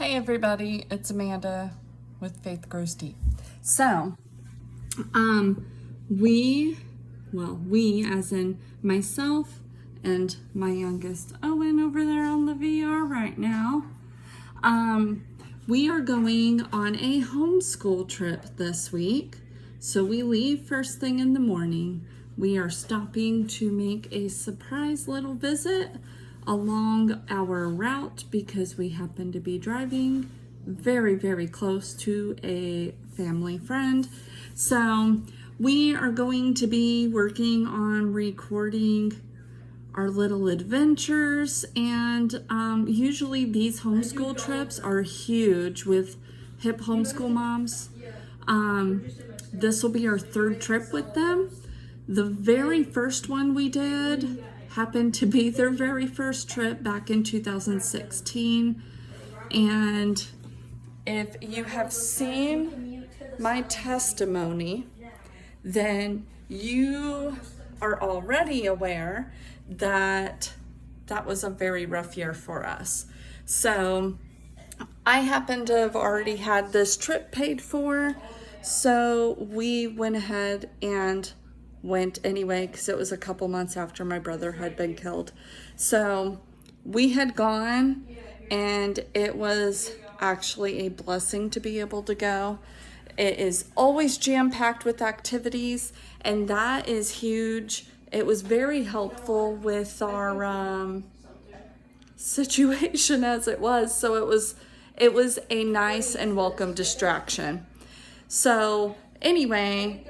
Hey everybody, it's Amanda with Faith Grows Deep. So, we as in myself and my youngest Owen over there on the VR right now, we are going on a homeschool trip this week. So we leave first thing in the morning. We are stopping to make a surprise little visit along our route because we happen to be driving very, very close to a family friend. So we are going to be working on recording our little adventures, and usually these homeschool trips are huge with hip homeschool moms. This will be our third trip with them. The very first one we did happened to be their very first trip back in 2016. And if you have seen my testimony, then you are already aware that that was a very rough year for us. So I happen to have already had this trip paid for, so we went ahead and went anyway because it was a couple months after my brother had been killed. So we had gone, and it was actually a blessing to be able to go. It is always jam-packed with activities, and that is huge. It was very helpful with our situation as it was. So it was a nice and welcome distraction. So anyway,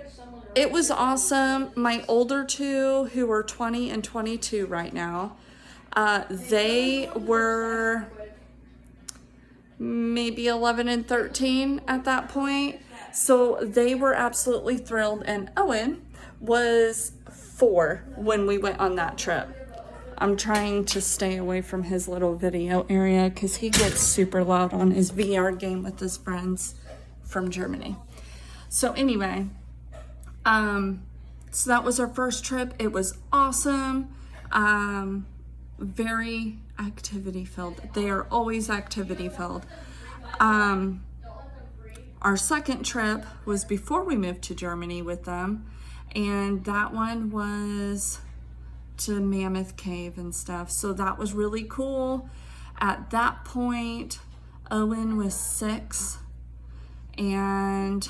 it was awesome. My older two, who are 20 and 22 right now, they were maybe 11 and 13 at that point. So they were absolutely thrilled. And Owen was 4 when we went on that trip. I'm trying to stay away from his little video area because he gets super loud on his VR game with his friends from Germany. So anyway, so that was our first trip. It was awesome. Very activity filled. They are always activity filled. Our second trip was before we moved to Germany with them, and that one was to Mammoth Cave and stuff. So that was really cool. At that point, Owen was 6, and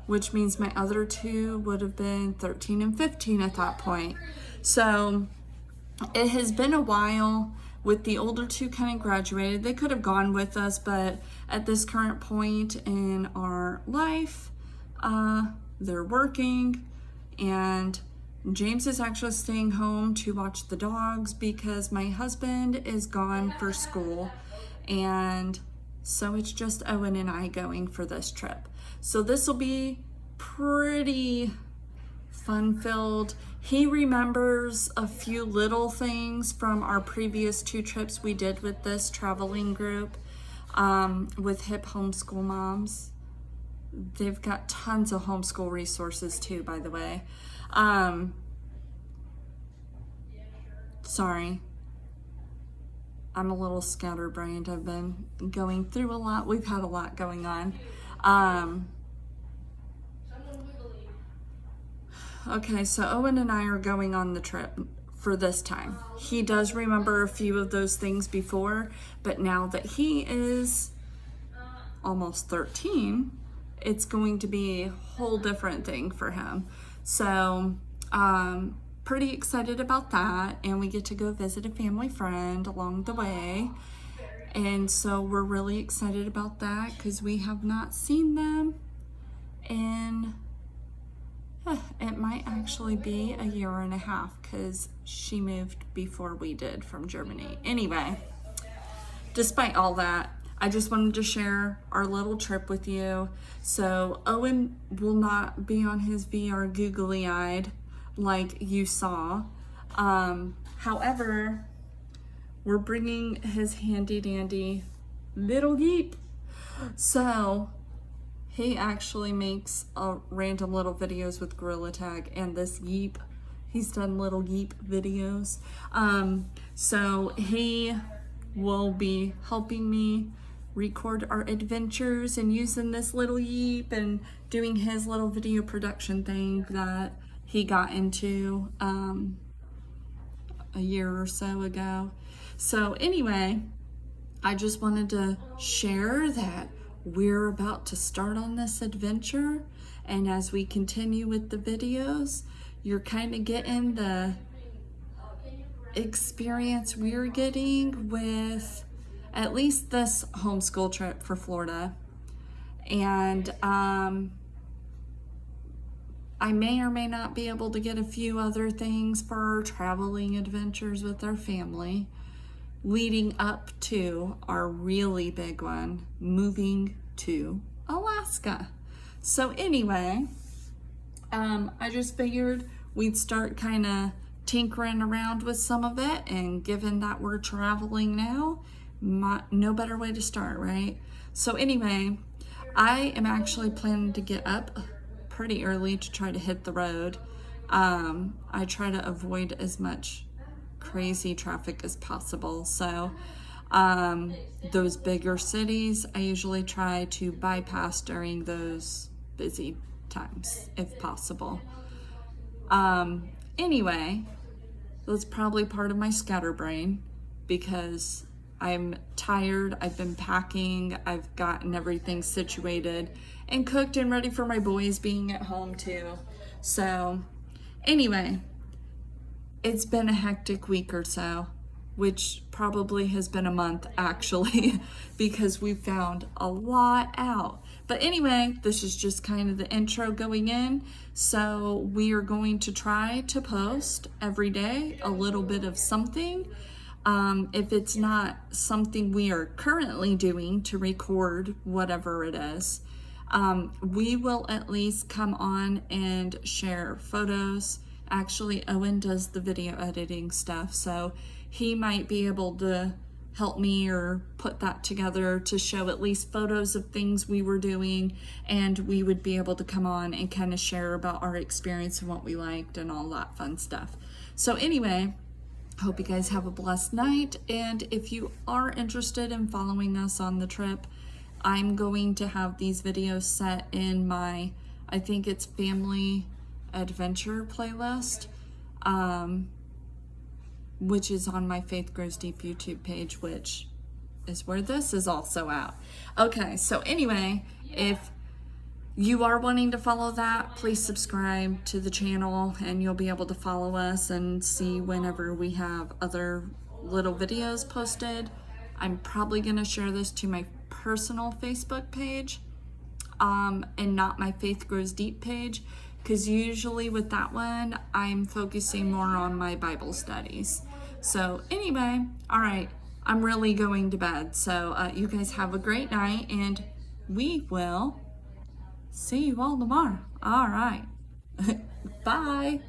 which means my other two would have been 13 and 15 at that point. So it has been a while. With the older two kind of graduated. They could have gone with us, but at this current point in our life, they're working, and James is actually staying home to watch the dogs because my husband is gone for school, and so it's just Owen and I going for this trip. So this will be pretty fun-filled. He remembers a few little things from our previous 2 trips we did with this traveling group with hip homeschool moms. They've got tons of homeschool resources too, by the way. Sorry, I'm a little scatterbrained. I've been going through a lot. We've had a lot going on. Okay, so Owen and I are going on the trip for this time. He does remember a few of those things before, but now that he is almost 13, it's going to be a whole different thing for him. So, pretty excited about that, and we get to go visit a family friend along the way. And so we're really excited about that because we have not seen them in it might actually be a 1.5 years because she moved before we did from Germany. Anyway, despite all that, I just wanted to share our little trip with you. So Owen will not be on his VR googly-eyed like you saw. However, we're bringing his handy-dandy little Yeep. So he actually makes random little videos with Gorilla Tag and this Yeep. He's done little Yeep videos. So he will be helping me record our adventures and using this little Yeep and doing his little video production thing that he got into a year or so ago. So anyway, I just wanted to share that we're about to start on this adventure, and as we continue with the videos, you're kind of getting the experience we're getting with at least this homeschool trip for Florida. And I may or may not be able to get a few other things for traveling adventures with our family leading up to our really big one, moving to Alaska. So anyway, I just figured we'd start kind of tinkering around with some of it, and given that we're traveling now, no better way to start, right? So anyway, I am actually planning to get up pretty early to try to hit the road. I try to avoid as much crazy traffic as possible. So those bigger cities, I usually try to bypass during those busy times if possible. Anyway, that's probably part of my scatterbrain because I'm tired. I've been packing. I've gotten everything situated and cooked and ready for my boys being at home too. So anyway, it's been a hectic week or so, which probably has been a month actually, because we found a lot out. But anyway, this is just kind of the intro going in. So we are going to try to post every day a little bit of something. If it's not something we are currently doing to record whatever it is, we will at least come on and share photos. Actually, Owen does the video editing stuff, so he might be able to help me or put that together to show at least photos of things we were doing, and we would be able to come on and kind of share about our experience and what we liked and all that fun stuff. So anyway, hope you guys have a blessed night, and if you are interested in following us on the trip, I'm going to have these videos set in my, I think it's family adventure playlist, which is on my Faith Grows Deep YouTube page, which is where this is also out. Okay, so anyway, if you are wanting to follow that, please subscribe to the channel and you'll be able to follow us and see whenever we have other little videos posted. I'm probably going to share this to my personal Facebook page and not my Faith Grows Deep page, because usually with that one, I'm focusing more on my Bible studies. So anyway, all right, I'm really going to bed. So you guys have a great night, and we will see you all tomorrow. All right, bye.